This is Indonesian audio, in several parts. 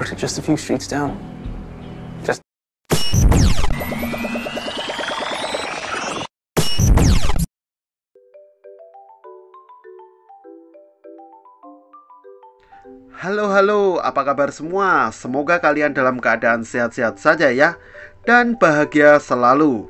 parked just a few streets down. Just... Halo, apa kabar semua? Semoga kalian dalam keadaan sehat-sehat saja ya, dan bahagia selalu.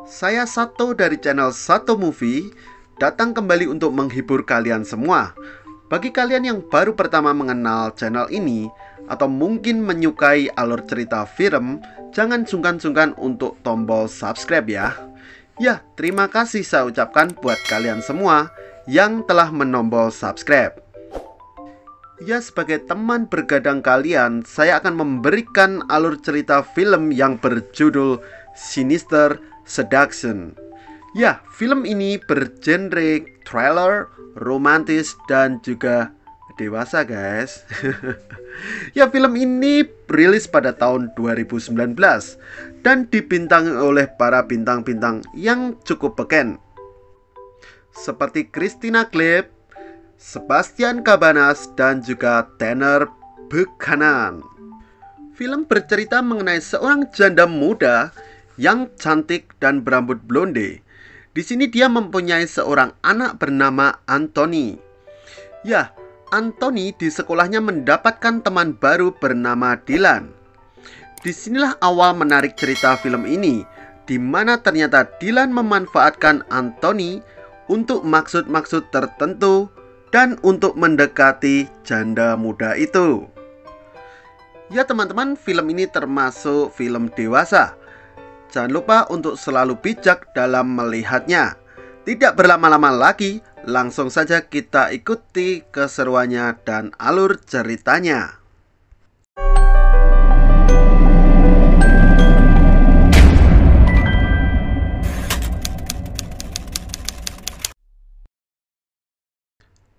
Saya Sato dari channel Sato Movie, datang kembali untuk menghibur kalian semua. Bagi kalian yang baru pertama mengenal channel ini, atau mungkin menyukai alur cerita film, jangan sungkan-sungkan untuk tombol subscribe ya. Ya, terima kasih saya ucapkan buat kalian semua yang telah menombol subscribe. Ya, sebagai teman bergadang kalian, saya akan memberikan alur cerita film yang berjudul Sinister Seduction. Ya, film ini bergenre thriller, romantis, dan juga dewasa guys. Ya, film ini rilis pada tahun 2019 dan dibintangi oleh para bintang-bintang yang cukup beken, seperti Christina Klipp, Sebastian Cabanas, dan juga Tanner Buchanan. Film bercerita mengenai seorang janda muda yang cantik dan berambut blonde. Di sini dia mempunyai seorang anak bernama Anthony. Ya, Anthony di sekolahnya mendapatkan teman baru bernama Dylan. Disinilah awal menarik cerita film ini, di mana ternyata Dylan memanfaatkan Anthony untuk maksud-maksud tertentu dan untuk mendekati janda muda itu. Ya teman-teman, film ini termasuk film dewasa. Jangan lupa untuk selalu bijak dalam melihatnya. Tidak berlama-lama lagi, langsung saja kita ikuti keseruannya dan alur ceritanya.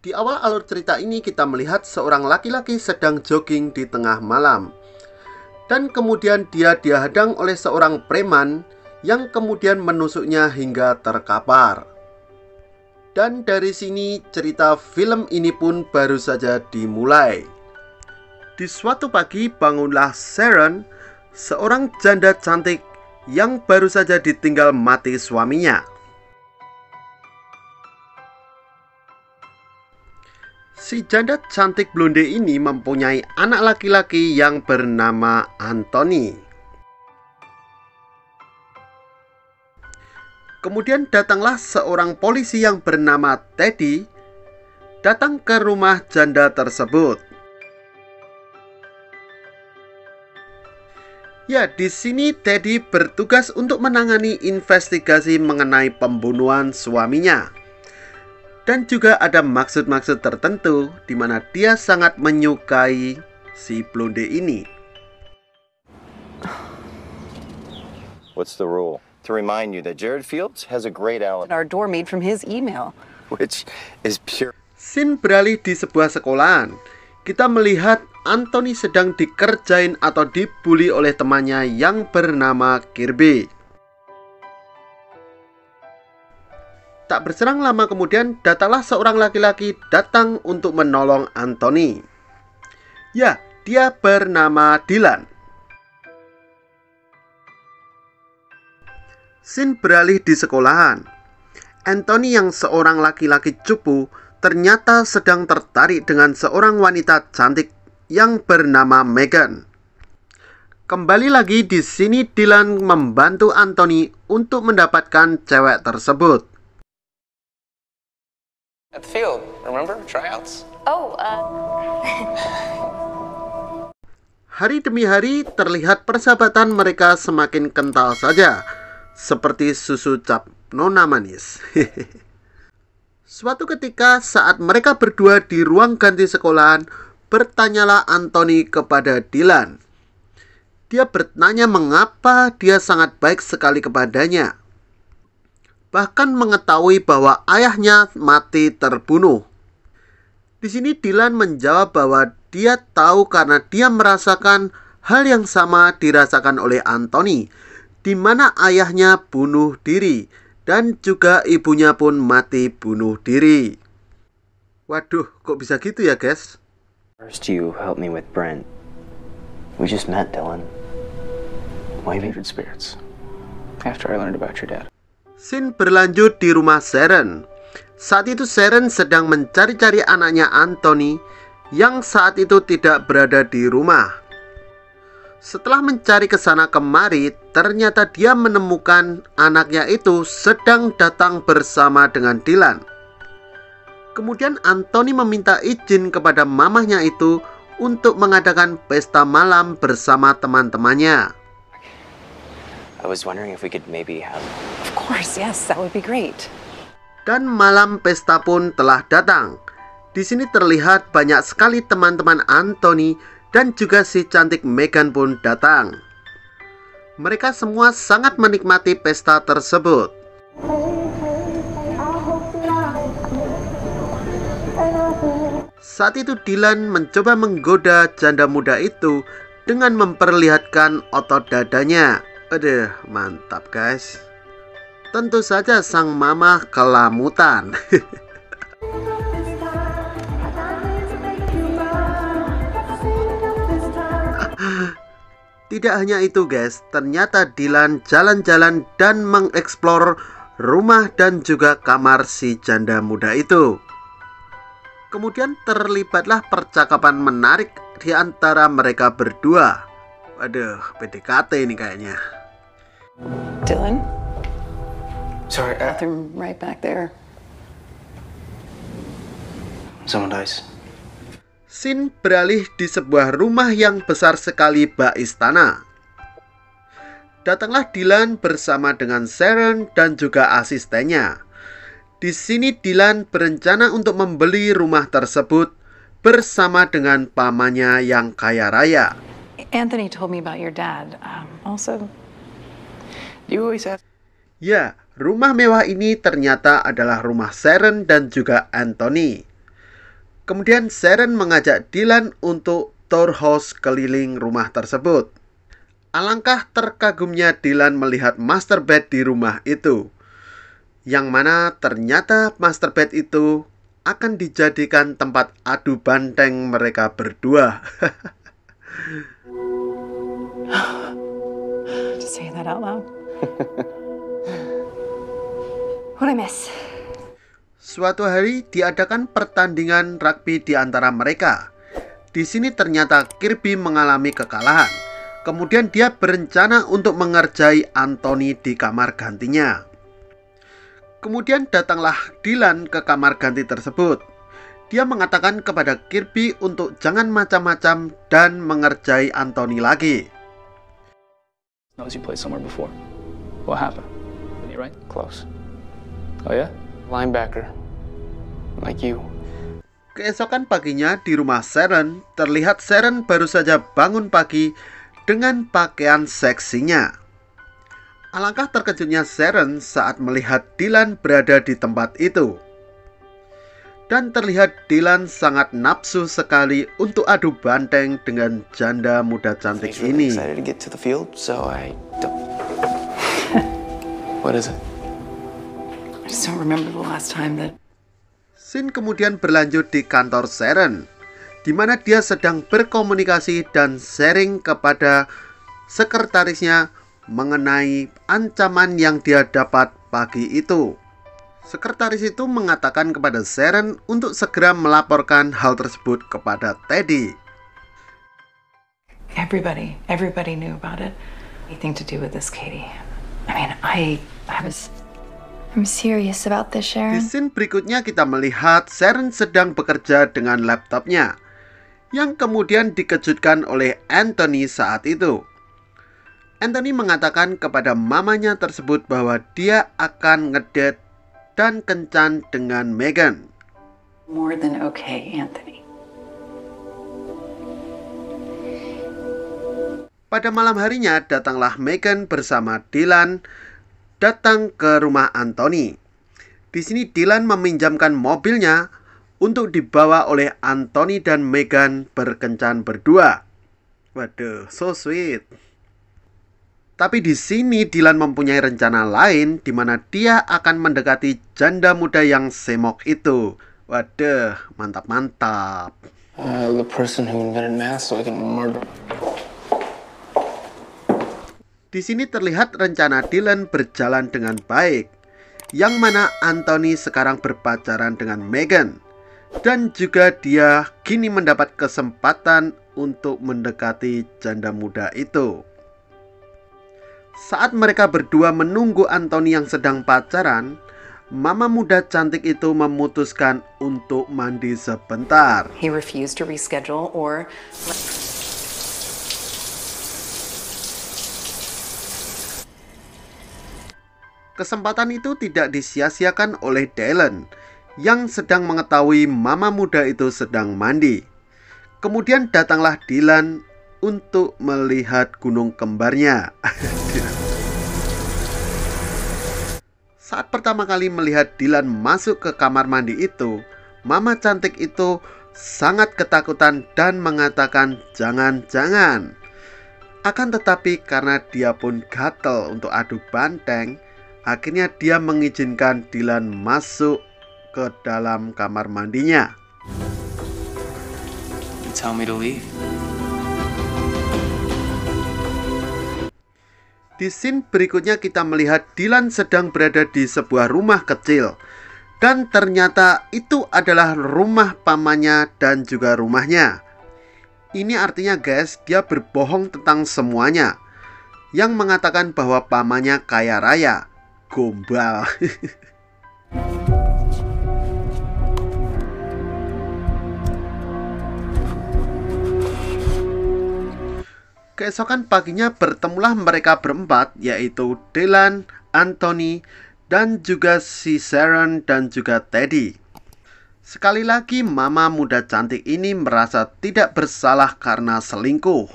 Di awal alur cerita ini kita melihat seorang laki-laki sedang jogging di tengah malam. Dan kemudian dia dihadang oleh seorang preman yang kemudian menusuknya hingga terkapar. Dan dari sini cerita film ini pun baru saja dimulai. Di suatu pagi bangunlah Sharon, seorang janda cantik yang baru saja ditinggal mati suaminya. Si janda cantik blonde ini mempunyai anak laki-laki yang bernama Anthony. Kemudian datanglah seorang polisi yang bernama Teddy datang ke rumah janda tersebut. Ya, di sini Teddy bertugas untuk menangani investigasi mengenai pembunuhan suaminya. Dan juga ada maksud-maksud tertentu di mana dia sangat menyukai si blonde ini. What's the rule? To remind you that Jared Fields has a great alibi. Our door made from his email. Which is pure. Scene beralih di sebuah sekolahan. Kita melihat Anthony sedang dikerjain atau dibully oleh temannya yang bernama Kirby. Tak berselang lama kemudian datanglah seorang laki-laki datang untuk menolong Anthony. Ya, dia bernama Dylan. Scene beralih di sekolahan. Anthony yang seorang laki-laki cupu ternyata sedang tertarik dengan seorang wanita cantik yang bernama Megan. Kembali lagi di sini Dylan membantu Anthony untuk mendapatkan cewek tersebut. At the field, remember? Tryouts. Hari demi hari terlihat persahabatan mereka semakin kental saja, seperti susu cap nona manis. Suatu ketika saat mereka berdua di ruang ganti sekolahan, bertanyalah Anthony kepada Dylan. Dia bertanya mengapa dia sangat baik sekali kepadanya. Bahkan mengetahui bahwa ayahnya mati terbunuh. Di sini Dylan menjawab bahwa dia tahu karena dia merasakan hal yang sama dirasakan oleh Anthony, di mana ayahnya bunuh diri dan juga ibunya pun mati bunuh diri. Waduh, kok bisa gitu ya guys? First, you helped me with Brent. We just met, Dylan. My favorite spirits. After I learned about your dad. Scene berlanjut di rumah Sharon. Saat itu Sharon sedang mencari-cari anaknya Anthony yang saat itu tidak berada di rumah. Setelah mencari ke sana kemari, ternyata dia menemukan anaknya itu sedang datang bersama dengan Dylan. Kemudian Anthony meminta izin kepada mamahnya itu untuk mengadakan pesta malam bersama teman-temannya. I was wondering if we could maybe have... Of course, yes, that would be great. Dan malam pesta pun telah datang. Di sini terlihat banyak sekali teman-teman Anthony dan juga si cantik Megan pun datang. Mereka semua sangat menikmati pesta tersebut. Saat itu Dylan mencoba menggoda janda muda itu dengan memperlihatkan otot dadanya. Aduh, mantap guys. Tentu saja sang mama kelamutan. Tidak hanya itu guys, ternyata Dylan jalan-jalan dan mengeksplor rumah dan juga kamar si janda muda itu. Kemudian terlibatlah percakapan menarik di antara mereka berdua. Waduh, PDKT ini kayaknya. Dylan, Sorry, bathroom right back there. someone dies. Scene beralih di sebuah rumah yang besar sekali bak istana. Datanglah Dylan bersama dengan Sharon dan juga asistennya. Di sini Dylan berencana untuk membeli rumah tersebut bersama dengan pamannya yang kaya raya. Anthony told me about your dad. Also, You always ask. Ya, rumah mewah ini ternyata adalah rumah Sharon dan juga Anthony. Kemudian Sharon mengajak Dylan untuk tour house keliling rumah tersebut. Alangkah terkagumnya Dylan melihat master bed di rumah itu, yang mana ternyata master bed itu akan dijadikan tempat adu banteng mereka berdua. just say that out loud. What'd I miss? Suatu hari diadakan pertandingan rugby di antara mereka. Di sini ternyata Kirby mengalami kekalahan. Kemudian dia berencana untuk mengerjai Anthony di kamar gantinya. Kemudian datanglah Dylan ke kamar ganti tersebut. Dia mengatakan kepada Kirby untuk jangan macam-macam dan mengerjai Anthony lagi. Knows you played somewhere before. What happened? Did he right? Close. Oh yeah? Linebacker. Like you. Keesokan paginya di rumah Sharon, terlihat Sharon baru saja bangun pagi dengan pakaian seksinya. Alangkah terkejutnya Sharon saat melihat Dylan berada di tempat itu. Dan terlihat Dylan sangat nafsu sekali untuk adu banteng dengan janda muda cantik He's really ini. excited to get to the field, so I don't. What is it? I just don't remember the last time that... Scene kemudian berlanjut di kantor Sharon, di mana dia sedang berkomunikasi dan sharing kepada sekretarisnya mengenai ancaman yang dia dapat pagi itu. Sekretaris itu mengatakan kepada Sharon untuk segera melaporkan hal tersebut kepada Teddy. Everybody knew about it. Anything to do with this, Katie. I mean, I'm serious about this, Di Sharon. scene berikutnya kita melihat Sharon sedang bekerja dengan laptopnya, yang kemudian dikejutkan oleh Anthony saat itu. Anthony mengatakan kepada mamanya tersebut bahwa dia akan ngedate dan kencan dengan Megan. more than okay, Anthony. Pada malam harinya datanglah Megan bersama Dylan datang ke rumah Anthony. Di sini Dylan meminjamkan mobilnya untuk dibawa oleh Anthony dan Megan berkencan berdua. Waduh, so sweet. Tapi di sini Dylan mempunyai rencana lain di mana dia akan mendekati janda muda yang semok itu. Waduh, mantap-mantap. The person who invented math so I can murder. Di sini terlihat rencana Dylan berjalan dengan baik, yang mana Anthony sekarang berpacaran dengan Megan, dan juga dia kini mendapat kesempatan untuk mendekati janda muda itu. Saat mereka berdua menunggu Anthony yang sedang pacaran, mama muda cantik itu memutuskan untuk mandi sebentar. He refused to reschedule or... Kesempatan itu tidak disia-siakan oleh Dylan yang sedang mengetahui mama muda itu sedang mandi. Kemudian datanglah Dylan untuk melihat gunung kembarnya. Saat pertama kali melihat Dylan masuk ke kamar mandi itu, mama cantik itu sangat ketakutan dan mengatakan jangan-jangan. Akan tetapi karena dia pun gatel untuk adu banteng, akhirnya dia mengizinkan Dylan masuk ke dalam kamar mandinya. You tell me to leave? Di scene berikutnya kita melihat Dylan sedang berada di sebuah rumah kecil. Dan ternyata itu adalah rumah pamannya dan juga rumahnya. Ini artinya guys, dia berbohong tentang semuanya. Yang mengatakan bahwa pamannya kaya raya. Gombal. Keesokan paginya bertemulah mereka berempat, yaitu Dylan, Anthony, dan juga si Sharon dan juga Teddy. Sekali lagi mama muda cantik ini merasa tidak bersalah karena selingkuh.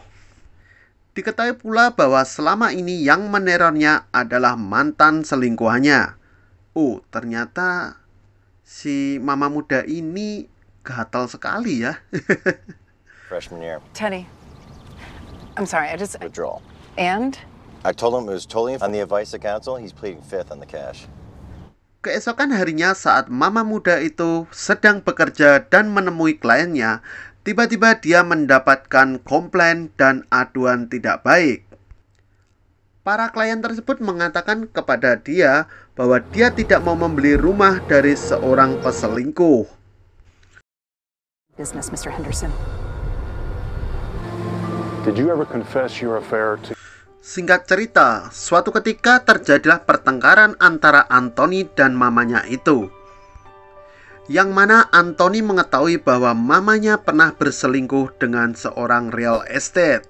Diketahui pula bahwa selama ini yang menerornya adalah mantan selingkuhannya. Oh, ternyata si mama muda ini gatal sekali ya. Freshman year. Teddy, I'm sorry, I just... Withdrawal. And? I told him it was totally on the advice of counsel. He's pleading fifth on the cash. Keesokan harinya saat mama muda itu sedang bekerja dan menemui kliennya, tiba-tiba dia mendapatkan komplain dan aduan tidak baik. Para klien tersebut mengatakan kepada dia bahwa dia tidak mau membeli rumah dari seorang peselingkuh. Business, Mr. Henderson. Did you ever confess your affair to... Singkat cerita, suatu ketika terjadilah pertengkaran antara Anthony dan mamanya itu. Yang mana Anthony mengetahui bahwa mamanya pernah berselingkuh dengan seorang real estate.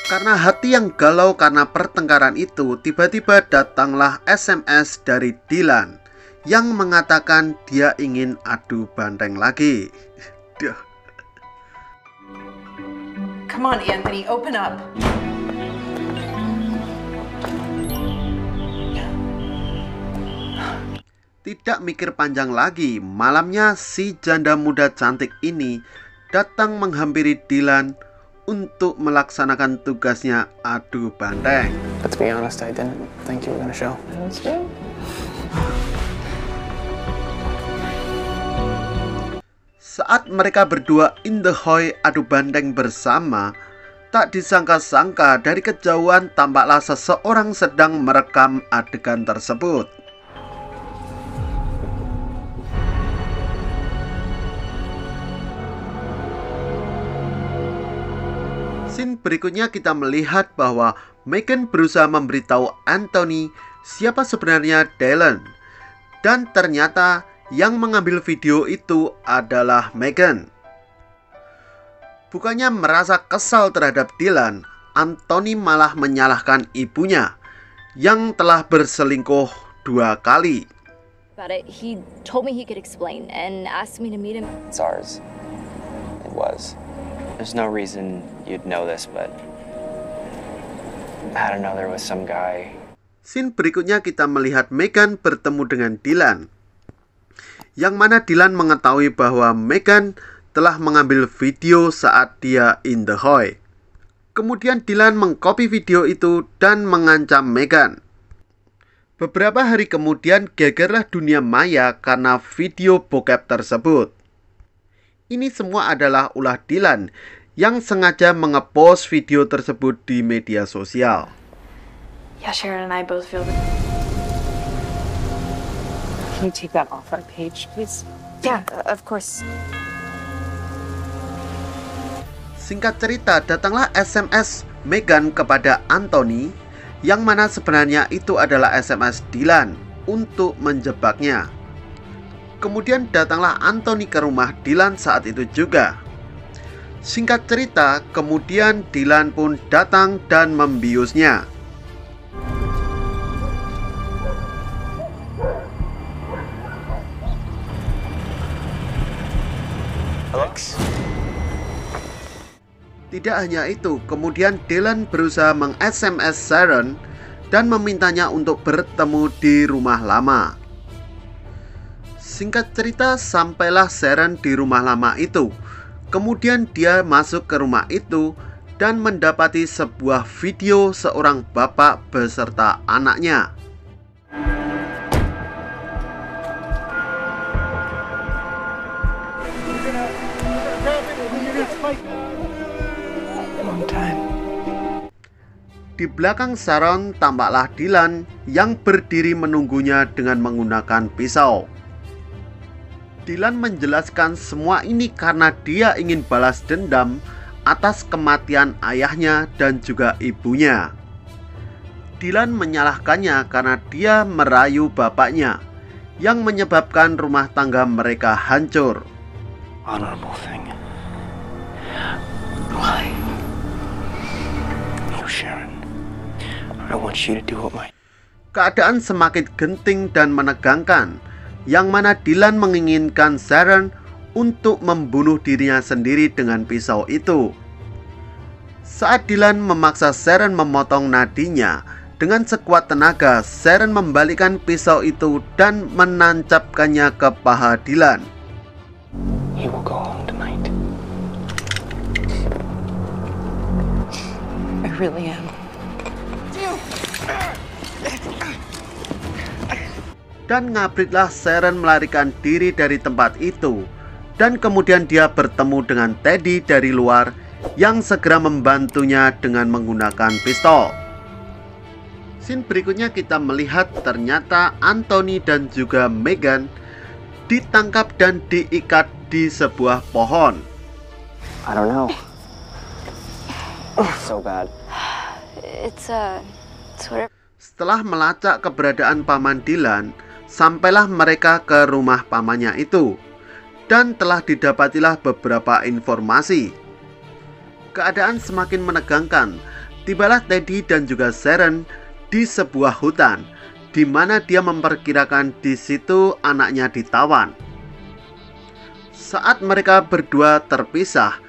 Karena hati yang galau karena pertengkaran itu, tiba-tiba datanglah SMS dari Dylan yang mengatakan dia ingin adu banteng lagi. Come on, Anthony, open up. Tidak mikir panjang lagi, malamnya si janda muda cantik ini datang menghampiri Dylan untuk melaksanakan tugasnya adu banteng. But to be honest, I didn't think you were gonna show. Saat mereka berdua in the hoy adu banteng bersama, tak disangka-sangka dari kejauhan tampaklah seseorang sedang merekam adegan tersebut. Scene berikutnya kita melihat bahwa Megan berusaha memberitahu Anthony siapa sebenarnya Dylan. Dan ternyata yang mengambil video itu adalah Megan. Bukannya merasa kesal terhadap Dylan, Anthony malah menyalahkan ibunya yang telah berselingkuh 2 kali. About it, he told me he could explain and asked me to meet him. It's ours. It was. There's no reason you'd know this, but I don't know, there was some guy. Scene berikutnya kita melihat Megan bertemu dengan Dylan. Yang mana Dylan mengetahui bahwa Megan telah mengambil video saat dia in the hoy. Kemudian Dylan mengcopy video itu dan mengancam Megan. Beberapa hari kemudian gegerlah dunia maya karena video bokep tersebut. Ini semua adalah ulah Dylan yang sengaja nge-post video tersebut di media sosial. Yeah, Sharon and I both feel that. Can you take that off our page, please? Yeah, of course. Singkat cerita, datanglah SMS Meghan kepada Anthony, yang mana sebenarnya itu adalah SMS Dylan untuk menjebaknya. Kemudian datanglah Anthony ke rumah Dylan saat itu juga. Singkat cerita, kemudian Dylan pun datang dan membiusnya. Alex? Tidak hanya itu, kemudian Dylan berusaha meng-SMS Sharon dan memintanya untuk bertemu di rumah lama. Singkat cerita, sampailah Sharon di rumah lama itu. Kemudian dia masuk ke rumah itu dan mendapati sebuah video seorang bapak beserta anaknya. Di belakang Sharon tampaklah Dylan yang berdiri menunggunya dengan menggunakan pisau. Dylan menjelaskan semua ini karena dia ingin balas dendam atas kematian ayahnya dan juga ibunya. Dylan menyalahkannya karena dia merayu bapaknya, yang menyebabkan rumah tangga mereka hancur. Honorable thing. Why? No, Sharon. I want you to do what my... Keadaan semakin genting dan menegangkan, yang mana Dylan menginginkan Sharon untuk membunuh dirinya sendiri dengan pisau itu. Saat Dylan memaksa Sharon memotong nadinya, dengan sekuat tenaga Sharon membalikkan pisau itu dan menancapkannya ke paha Dylan. He will go home tonight. I really am. Dan ngabritlah Sharon melarikan diri dari tempat itu. Dan kemudian dia bertemu dengan Teddy dari luar yang segera membantunya dengan menggunakan pistol. Scene berikutnya kita melihat ternyata Anthony dan juga Meghan ditangkap dan diikat di sebuah pohon. I don't know. So bad. It's whatever. Setelah melacak keberadaan paman Dylan, sampailah mereka ke rumah pamannya itu, dan telah didapatilah beberapa informasi. Keadaan semakin menegangkan. Tibalah Teddy dan juga Sharon di sebuah hutan, di mana dia memperkirakan di situ anaknya ditawan. Saat mereka berdua terpisah,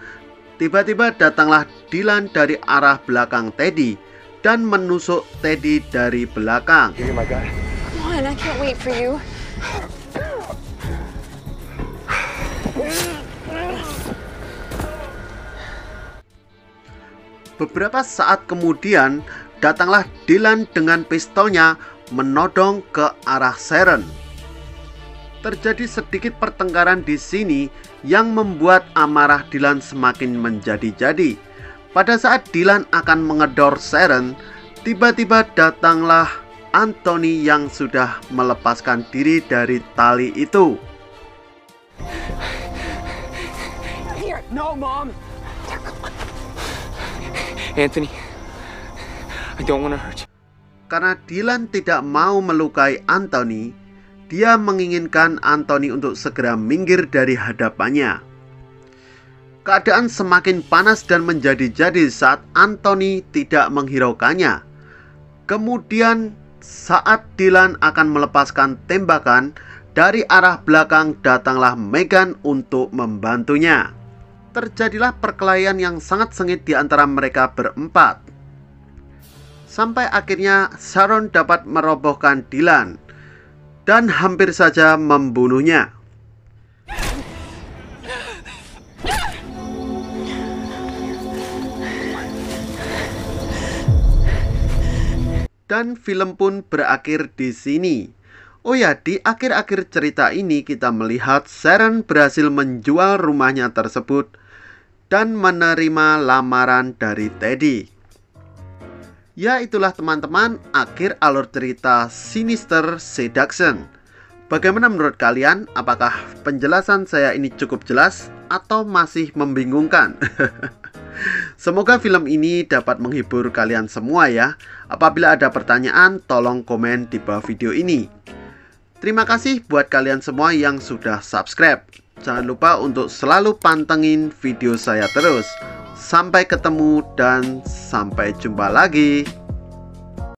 tiba-tiba datanglah Dylan dari arah belakang Teddy dan menusuk Teddy dari belakang. Give me my gun. Come on, I can't wait for you. Beberapa saat kemudian, datanglah Dylan dengan pistolnya menodong ke arah Sharon. Terjadi sedikit pertengkaran di sini yang membuat amarah Dylan semakin menjadi-jadi. Pada saat Dylan akan mengedor Sharon, tiba-tiba datanglah Anthony yang sudah melepaskan diri dari tali itu. No, Mom! Anthony, I don't want to hurt you. Karena Dylan tidak mau melukai Anthony, dia menginginkan Anthony untuk segera minggir dari hadapannya. Keadaan semakin panas dan menjadi-jadi saat Anthony tidak menghiraukannya. Kemudian saat Dylan akan melepaskan tembakan, dari arah belakang datanglah Meghan untuk membantunya. Terjadilah perkelahian yang sangat sengit di antara mereka berempat. Sampai akhirnya Sharon dapat merobohkan Dylan dan hampir saja membunuhnya. Dan film pun berakhir di sini. Oh ya, di akhir-akhir cerita ini kita melihat Sharon berhasil menjual rumahnya tersebut dan menerima lamaran dari Teddy. Ya, itulah teman-teman akhir alur cerita Sinister Seduction. Bagaimana menurut kalian? Apakah penjelasan saya ini cukup jelas atau masih membingungkan? Semoga film ini dapat menghibur kalian semua ya. Apabila ada pertanyaan, tolong komen di bawah video ini. Terima kasih buat kalian semua yang sudah subscribe. Jangan lupa untuk selalu pantengin video saya terus. Sampai ketemu dan sampai jumpa lagi.